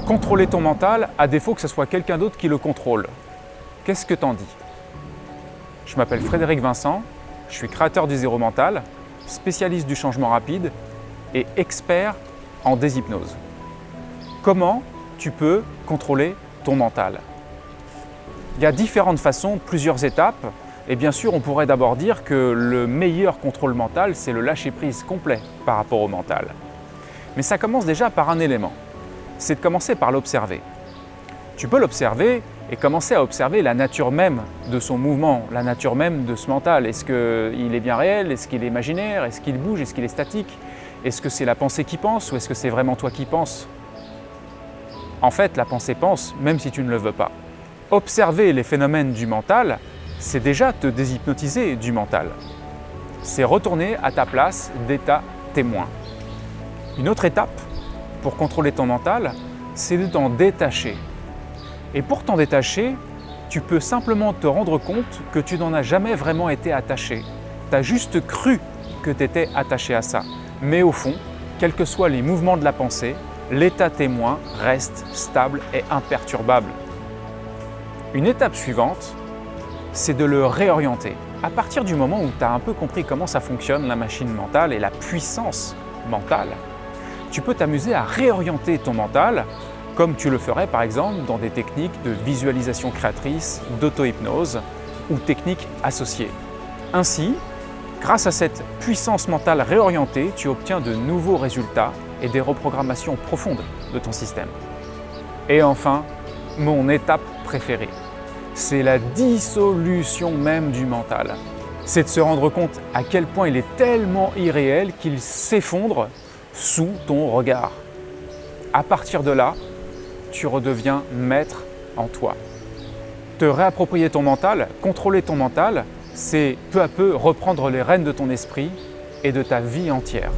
Contrôler ton mental, à défaut que ce soit quelqu'un d'autre qui le contrôle. Qu'est-ce que t'en dis? Je m'appelle Frédéric Vincent, je suis créateur du Zéro Mental, spécialiste du changement rapide et expert en déshypnose. Comment tu peux contrôler ton mental? Il y a différentes façons, plusieurs étapes, et bien sûr on pourrait d'abord dire que le meilleur contrôle mental, c'est le lâcher-prise complet par rapport au mental. Mais ça commence déjà par un élément, c'est de commencer par l'observer. Tu peux l'observer et commencer à observer la nature même de son mouvement, la nature même de ce mental. Est-ce qu'il est bien réel? Est-ce qu'il est imaginaire? Est-ce qu'il bouge? Est-ce qu'il est statique? Est-ce que c'est la pensée qui pense ou est-ce que c'est vraiment toi qui penses? En fait, la pensée pense, même si tu ne le veux pas. Observer les phénomènes du mental, c'est déjà te déshypnotiser du mental. C'est retourner à ta place d'état témoin. Une autre étape pour contrôler ton mental, c'est de t'en détacher. Et pour t'en détacher, tu peux simplement te rendre compte que tu n'en as jamais vraiment été attaché. Tu as juste cru que tu étais attaché à ça. Mais au fond, quels que soient les mouvements de la pensée, l'état témoin reste stable et imperturbable. Une étape suivante, c'est de le réorienter. À partir du moment où tu as un peu compris comment ça fonctionne, la machine mentale et la puissance mentale, tu peux t'amuser à réorienter ton mental comme tu le ferais par exemple dans des techniques de visualisation créatrice, d'auto-hypnose ou techniques associées. Ainsi, grâce à cette puissance mentale réorientée, tu obtiens de nouveaux résultats et des reprogrammations profondes de ton système. Et enfin, mon étape préférée, c'est la dissolution même du mental. C'est de se rendre compte à quel point il est tellement irréel qu'il s'effondre sous ton regard. À partir de là, tu redeviens maître en toi. Te réapproprier ton mental, contrôler ton mental, c'est peu à peu reprendre les rênes de ton esprit et de ta vie entière.